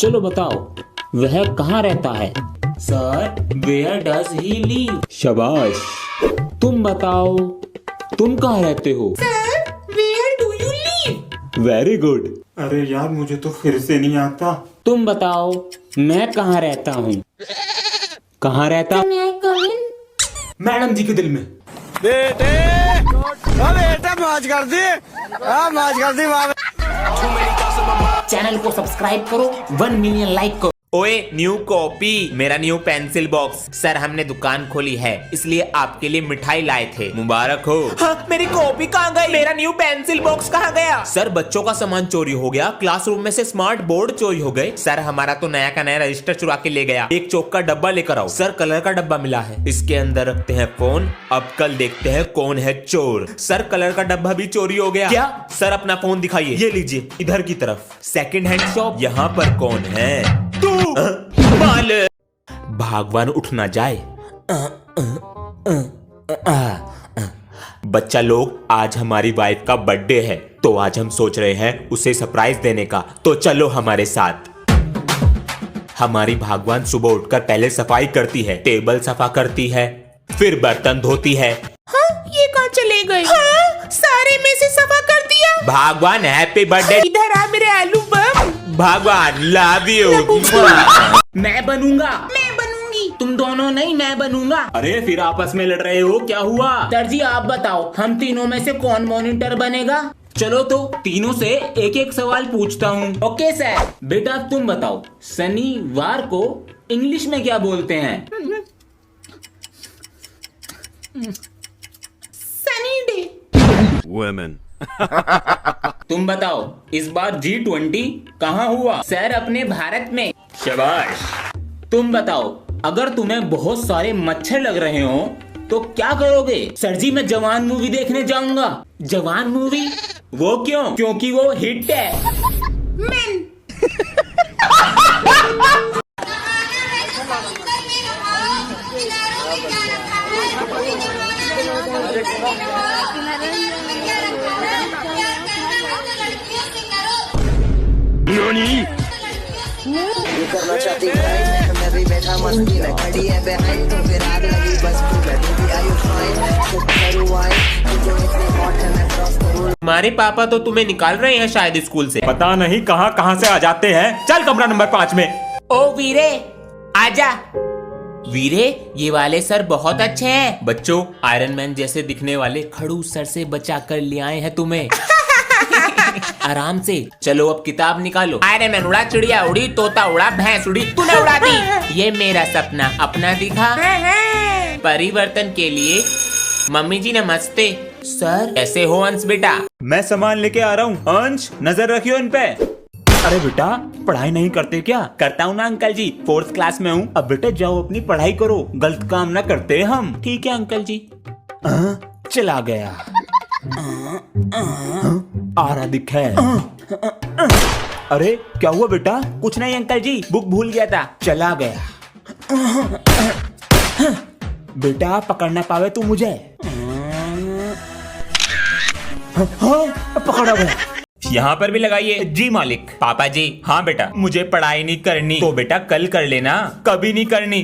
चलो बताओ, वह कहाँ रहता है? Sir, where does he live? शाबाश। तुम बताओ, तुम कहाँ रहते हो? Sir, where do you live? Very good. अरे यार, मुझे तो फिर से नहीं आता। तुम बताओ, मैं कहाँ रहता हूँ? कहाँ रहता? मैडम जी के दिल में। बेटे मौज कर दी, मौज कर दी। चैनल को सब्सक्राइब करो, 1 मिलियन लाइक करो। ओए न्यू कॉपी, मेरा न्यू पेंसिल बॉक्स। सर हमने दुकान खोली है, इसलिए आपके लिए मिठाई लाए थे, मुबारक हो। हाँ, मेरी कॉपी कहाँ गई? मेरा न्यू पेंसिल बॉक्स कहाँ गया? सर बच्चों का सामान चोरी हो गया, क्लासरूम में से स्मार्ट बोर्ड चोरी हो गए। सर हमारा तो नया का नया रजिस्टर चुरा के ले गया। एक चौक का डब्बा लेकर आओ। सर कलर का डब्बा मिला है, इसके अंदर रखते हैं फोन। अब कल देखते हैं कौन है चोर। सर कलर का डब्बा भी चोरी हो गया। क्या? सर अपना फोन दिखाइए। ये लीजिए, इधर की तरफ। Second hand shop. यहाँ पर कौन है? तू। बाल। भगवान उठ ना जाए। बच्चा लोग, आज हमारी वाइफ का बर्थडे है, तो आज हम सोच रहे हैं उसे सरप्राइज देने का, तो चलो हमारे साथ। हमारी भगवान सुबह उठकर पहले सफाई करती है, टेबल सफा करती है, फिर बर्तन धोती है। हाँ, ये कहाँ चले गए? हाँ, सारे में से सफा कर दिया। भगवान हैप्पी बर्थडे। इधर आ मेरे आलू बम। भगवान लव यू। मैं बनूंगा। मैं बनूंगी। तुम दोनों नहीं, मैं बनूंगा। अरे फिर आपस में लड़ रहे हो, क्या हुआ? सर जी आप बताओ, हम तीनों में से कौन मॉनिटर बनेगा? चलो तो तीनों से एक एक सवाल पूछता हूँ। Okay sir. बेटा तुम बताओ, शनिवार को इंग्लिश में क्या बोलते हैं? Sunny day. वुमेन। तुम बताओ, इस बार G20 कहाँ हुआ? सर अपने भारत में। शाबाश। तुम बताओ, अगर तुम्हें बहुत सारे मच्छर लग रहे हो तो क्या करोगे? सर जी मैं जवान मूवी देखने जाऊंगा। जवान मूवी? वो क्यों? क्योंकि वो हिट है। मैन। करना चाहती मैं भी बैठा मस्ती में खड़ी है behind, तो फिर आग लगी बस तू बैठी आई तुम्हारे पापा तो तुम्हें निकाल रहे हैं शायद स्कूल से। पता नहीं कहाँ कहाँ से आ जाते हैं। चल कमरा नंबर 5 में। ओ वीरे, आजा। वीरे, ये वाले सर बहुत अच्छे हैं। बच्चों, आयरन मैन जैसे दिखने वाले खड़ूस सर से बचा कर ले आए हैं तुम्हें। आराम से चलो, अब किताब निकालो। आयरन मैन उड़ा, चिड़िया उड़ी, तोता उड़ा, भैंस उड़ी, तूने उड़ा दी। ये मेरा सपना अपना दिखा। परिवर्तन के लिए मम्मी जी नमस्ते। सर कैसे हो अंश बेटा? मैं सामान लेके आ रहा हूँ। अंश, नजर रखियो इन पे। अरे बेटा, पढ़ाई नहीं करते क्या? करता हूँ ना अंकल जी, 4th क्लास में हूँ। अब बेटा जाओ अपनी पढ़ाई करो, गलत काम ना करते हम। ठीक है अंकल जी। चला गया। आ रहा दिखा है। अरे क्या हुआ बेटा? कुछ नहीं अंकल जी, बुक भूल गया था। चला गया। बेटा पकड़ ना पावे तू मुझे। हाँ, पकड़ा गया। यहाँ पर भी लगाइए। जी मालिक। पापा जी। हाँ बेटा, मुझे पढ़ाई नहीं करनी। तो बेटा कल कर लेना। कभी नहीं करनी।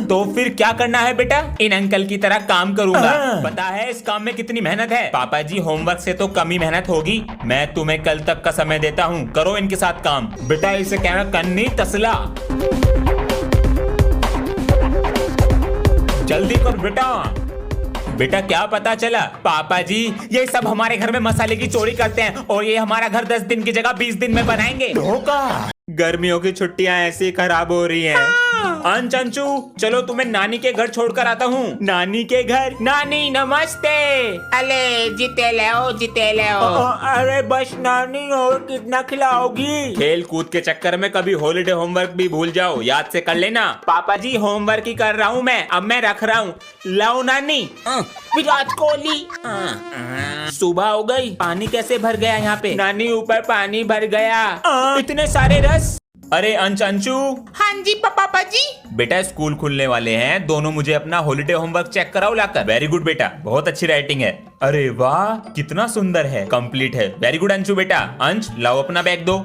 तो फिर क्या करना है बेटा? इन अंकल की तरह काम करूंगा। पता है इस काम में कितनी मेहनत है? पापा जी होमवर्क से तो कम ही मेहनत होगी। मैं तुम्हें कल तक का समय देता हूँ, करो इनके साथ काम। बेटा इसे कहना कन्नी तसला। जल्दी कर बेटा। बेटा क्या पता चला? पापा जी ये सब हमारे घर में मसाले की चोरी करते हैं और ये हमारा घर 10 दिन की जगह 20 दिन में बनाएंगे। धोखा। गर्मियों की छुट्टियां ऐसी खराब हो रही हैं। अंचू, चलो तुम्हें नानी के घर छोड़कर आता हूँ। नानी के घर? नानी नमस्ते। अले जीते ले अरे बस नानी, और कितना खिलाओगी? खेल कूद के चक्कर में कभी हॉलिडे होमवर्क भी भूल जाओ, याद से कर लेना। पापा जी होमवर्क ही कर रहा हूँ मैं, अब मैं रख रहा हूँ। लाओ नानी। विराट कोहली। सुबह हो गई, पानी कैसे भर गया यहाँ पे? नानी ऊपर पानी भर गया। इतने सारे रस। अरे अंश, अंशु, हाँ जी पापा जी। बेटा स्कूल खुलने वाले हैं, दोनों मुझे अपना हॉलिडे होमवर्क चेक कराओ लाकर। वेरी गुड बेटा, बहुत अच्छी राइटिंग है। अरे वाह, कितना सुंदर है, कंप्लीट है। वेरी गुड अंशु बेटा। अंश लाओ अपना बैग दो।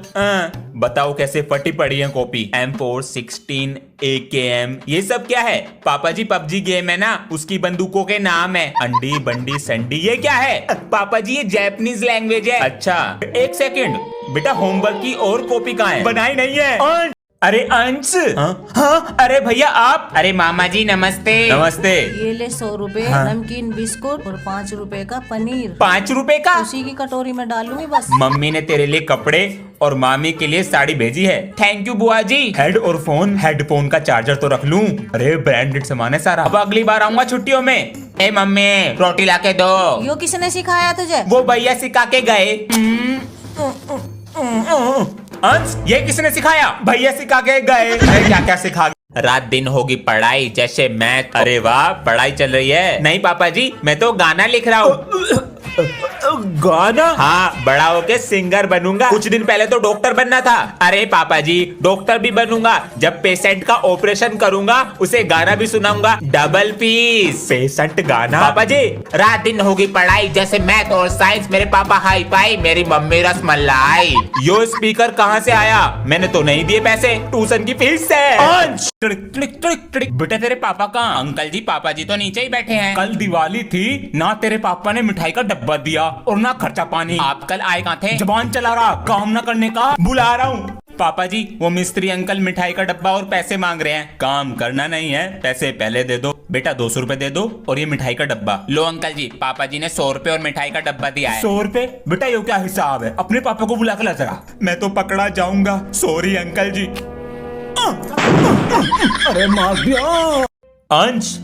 बताओ कैसे फटी पड़ी है कॉपी। M4 16 AKM ये सब क्या है? पापा जी पबजी गेम है ना, उसकी बंदूकों के नाम है। अंडी बंडी संडी ये क्या है? पापा जी ये जापानीज लैंग्वेज है। अच्छा एक सेकंड बेटा, होमवर्क की और कॉपी कहाँ है? बनाई नहीं है। अरे अंश, हाँ अरे भैया आप। अरे मामा जी नमस्ते। नमस्ते। ये ले 100 रुपए नमकीन बिस्कुट और 5 रुपए का पनीर। 5 रुपए का? उसी की कटोरी में डालूंगी बस। मम्मी ने तेरे लिए कपड़े और मामी के लिए साड़ी भेजी है। थैंक यू बुआ जी। हेड और फोन, हेडफोन का चार्जर तो रख लूं। अरे ब्रांडेड सामान है सारा। अब अगली बार आऊंगा छुट्टियों में। ए मम्मी रोटी लाके दो। यो किसने सिखाया तुझे? वो भैया सिखा के गए। अंश ये किसने सिखाया? भैया सिखा के गए। अरे क्या क्या सिखा? रात दिन होगी पढ़ाई, जैसे मैथ। अरे वाह, पढ़ाई चल रही है। नहीं पापा जी, मैं तो गाना लिख रहा हूँ। गाना? हाँ, बड़ा होके सिंगर बनूंगा। कुछ दिन पहले तो डॉक्टर बनना था। अरे पापा जी डॉक्टर भी बनूंगा। जब पेशेंट का ऑपरेशन करूंगा उसे गाना भी सुनाऊंगा। Double piece. पेशेंट गाना? पापा जी रात दिन होगी पढ़ाई, जैसे मैथ और साइंस। मेरे पापा हाई फाई, मेरी मम्मी रसमलाई। यो स्पीकर कहाँ से आया? मैंने तो नहीं दिए पैसे, ट्यूशन की फीस से। अंश बेटा तेरे पापा कहाँ? अंकल जी पापा जी तो नीचे ही बैठे हैं। कल दिवाली थी ना, तेरे पापा ने मिठाई का डब्बा दिया और ना खर्चा पानी। आप कल आए कहाँ थे? जबान चला रहा, काम ना करने का। बुला रहा हूँ। पापा जी वो मिस्त्री अंकल मिठाई का डब्बा और पैसे मांग रहे हैं। काम करना नहीं है, पैसे पहले दे दो। बेटा 200 रुपए दे दो और ये मिठाई का डब्बा लो। अंकल जी पापा जी ने 100 रुपए और मिठाई का डब्बा दिया है। 100 रुपए? बेटा ये क्या हिसाब है? अपने पापा को बुला कर ला जरा, मैं तो पकड़ा जाऊंगा। सॉरी अंकल जी। अरे मार दिया। अंश,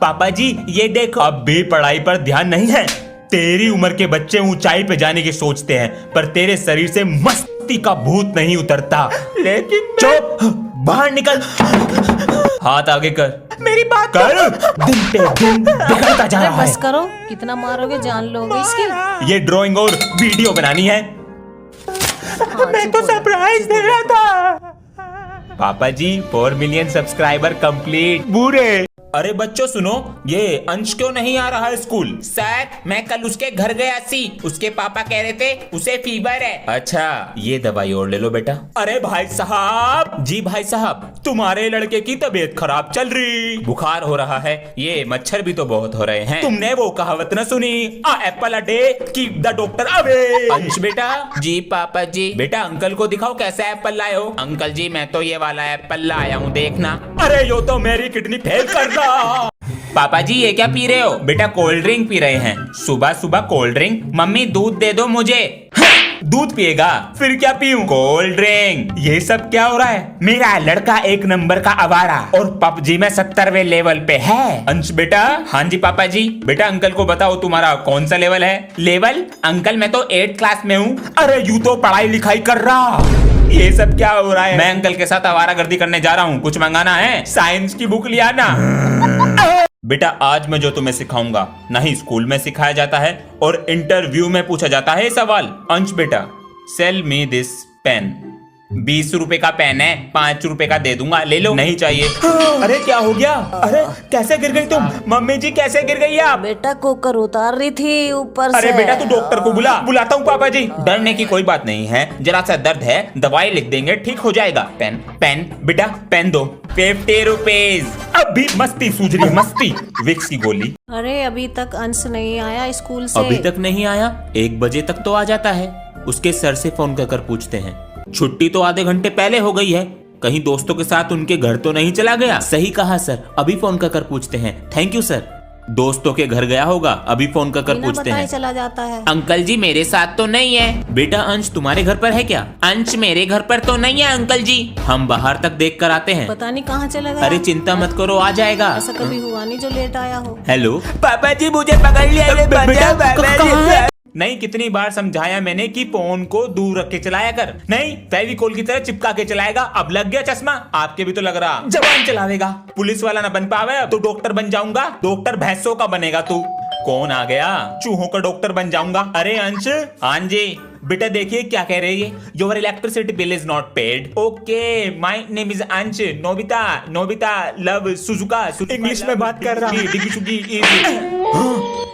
पापा जी ये देखो। अब भी पढ़ाई पर ध्यान नहीं है। तेरी उम्र के बच्चे ऊंचाई पे जाने की सोचते हैं, पर तेरे शरीर से मस्ती का भूत नहीं उतरता। लेकिन चुप, बाहर निकल। हाथ आगे कर। मेरी बात कर। दिन पे दिन बिगड़ता जा अरे रहा है। बस करो, कितना मारोगे जान लोगे इसकी। ये ड्राइंग और वीडियो बनानी है। मैं तो सरप्राइज दे रहा था। पापा जी 4 मिलियन सब्सक्राइबर कंप्लीट। बूढ़े। अरे बच्चों सुनो, ये अंश क्यों नहीं आ रहा है स्कूल? सर मैं कल उसके घर गया सी, उसके पापा कह रहे थे उसे फीवर है। अच्छा ये दवाई और ले लो बेटा। अरे भाई साहब। जी भाई साहब, तुम्हारे लड़के की तबीयत खराब चल रही, बुखार हो रहा है, ये मच्छर भी तो बहुत हो रहे हैं। तुमने वो कहावत न सुनी, a apple a day keep the doctor away. Ansh बेटा। जी पापा जी। बेटा अंकल को दिखाओ कैसा एप्पल लाए हो। अंकल जी मैं तो ये वाला एप्पल लाया हूँ, देखना। अरे यो तो मेरी किडनी फेल कर रहा। पापा जी ये क्या पी रहे हो? बेटा कोल्ड ड्रिंक पी रहे हैं। सुबह सुबह कोल्ड ड्रिंक? मम्मी दूध दे दो मुझे। दूध पिएगा? फिर क्या पीऊं? Cold drink. ये सब क्या हो रहा है? मेरा लड़का 1 नंबर का आवारा और पबजी में 70वें लेवल पे है। अंश बेटा। हाँ जी पापा जी। बेटा अंकल को बताओ तुम्हारा कौन सा लेवल है? लेवल? अंकल मैं तो 8th क्लास में हूँ। अरे यूं तो पढ़ाई लिखाई कर रहा। ये सब क्या हो रहा है? मैं अंकल के साथ आवारागर्दी करने जा रहा हूँ, कुछ मंगाना है? साइंस की बुक लिया ना। बेटा आज मैं जो तुम्हें सिखाऊंगा नहीं स्कूल में सिखाया जाता है और इंटरव्यू में पूछा जाता है सवाल। अंश बेटा, सेल मी दिस पेन। 20 रुपए का पेन है, 5 रुपए का दे दूंगा, ले लो। नहीं चाहिए। अरे क्या हो गया? अरे कैसे गिर गई तुम? मम्मी जी कैसे गिर गई आप? बेटा कुकर उतार रही थी ऊपर से। अरे बेटा तू डॉक्टर को बुलाता हूँ पापा जी। डरने की कोई बात नहीं है, जरा सा दर्द है, दवाई लिख देंगे, ठीक हो जाएगा। पेन पेन बेटा पेन दो। 50 रुपीज। अभी मस्ती सूझ रही है, मस्ती। विक्स की गोली। अरे अभी तक अंश नहीं आया स्कूल से। अभी तक नहीं आया? 1 बजे तक तो आ जाता है। उसके सर से फोन कर पूछते हैं। छुट्टी तो आधे घंटे पहले हो गई है, कहीं दोस्तों के साथ उनके घर तो नहीं चला गया? सही कहा सर, अभी फोन कर पूछते हैं। Thank you sir. दोस्तों के घर गया होगा, अभी फोन कर बिना पूछते बताए हैं। चला जाता है। अंकल जी मेरे साथ तो नहीं है। बेटा अंश तुम्हारे घर पर है क्या? अंश मेरे घर पर तो नहीं है अंकल जी। हम बाहर तक देख कर आते हैं। पता नहीं कहाँ चला गया। अरे चिंता मत करो, आ जाएगा। ऐसा कभी हुआ नहीं जो लेट आया हो। हेलो पापा जी मुझे पकड़ लिया। नहीं, कितनी बार समझाया मैंने कि फोन को दूर रख के चलाया कर। नहीं, फेविकोल की तरह चिपका के चलाएगा। अब लग गया चश्मा? आपके भी तो लग रहा। जबान चलावेगा। पुलिस वाला ना बन पावे तो डॉक्टर बन जाऊंगा। डॉक्टर भैंसों का बनेगा तू। कौन आ गया? चूहों का डॉक्टर बन जाऊंगा। अरे अंश। हाँ जी। बेटा देखिए क्या कह रही है, your electricity bill is not paid. Okay, my name is Ansh, Nobita Nobita love Shizuka. English में बात कर रहा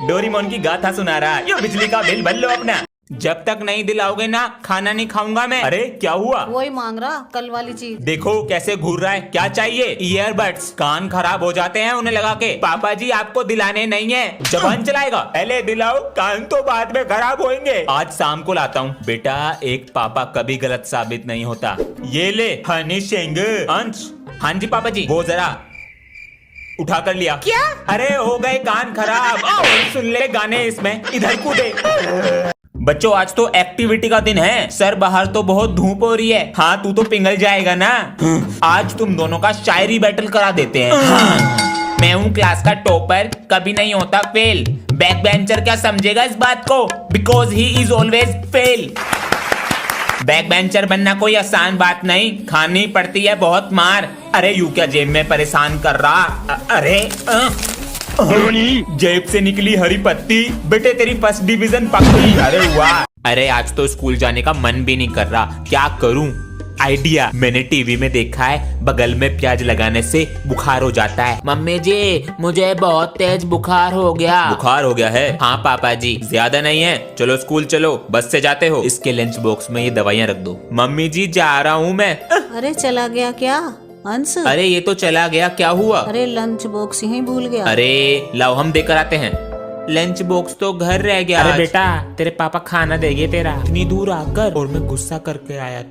डोरेमोन की गाथा सुना रहा। ये बिजली का बिल भर लो अपना। जब तक नहीं दिलाओगे ना खाना नहीं खाऊंगा मैं। अरे क्या हुआ? वही मांग रहा कल वाली चीज। देखो कैसे घूर रहा है। क्या चाहिए? ईयरबड्स, कान खराब हो जाते हैं उन्हें लगा के। पापा जी आपको दिलाने नहीं है। जबान चलाएगा? पहले दिलाओ, कान तो बाद में खराब होंगे। आज शाम को लाता हूँ। बेटा एक पापा कभी गलत साबित नहीं होता। ये ले हनी सिंह। अंश। हाँ जी पापा जी। वो जरा उठा कर लिया। क्या? अरे हो गए कान खराब। आओ सुन ले गाने इसमें, इधर कूदे। बच्चों आज तो एक्टिविटी का दिन है। सर बाहर तो बहुत धूप हो रही है। हाँ तू तो पिघल जाएगा ना। आज तुम दोनों का शायरी बैटल करा देते हैं। मैं हूँ क्लास का टॉपर, कभी नहीं होता फेल। बैक बेंचर क्या समझेगा इस बात को, because he is always fail. Back bencher बनना कोई आसान बात नहीं, खानी पड़ती है बहुत मार। अरे यू क्या जेब में परेशान कर रहा। अरे जेब से निकली हरी पत्ती। बेटे तेरी फर्स्ट डिवीजन पक्की। अरे वाह। अरे आज तो स्कूल जाने का मन भी नहीं कर रहा, क्या करूं? आइडिया, मैंने टीवी में देखा है बगल में प्याज लगाने से बुखार हो जाता है। मम्मी जी मुझे बहुत तेज बुखार हो गया। बुखार हो गया है? हाँ पापा जी। ज्यादा नहीं है, चलो स्कूल चलो, बस से जाते हो। इसके लंच बॉक्स में ये दवाइयाँ रख दो। मम्मी जी जा रहा हूँ मैं। अरे चला गया क्या अंश? अरे ये तो चला गया, क्या हुआ? अरे लंच बॉक्स यहीं भूल गया। अरे लाओ हम देकर आते हैं। लंच बॉक्स तो घर रह गया। अरे आज। बेटा तेरे पापा खाना देंगे तेरा, इतनी दूर आकर। और मैं गुस्सा करके आया था।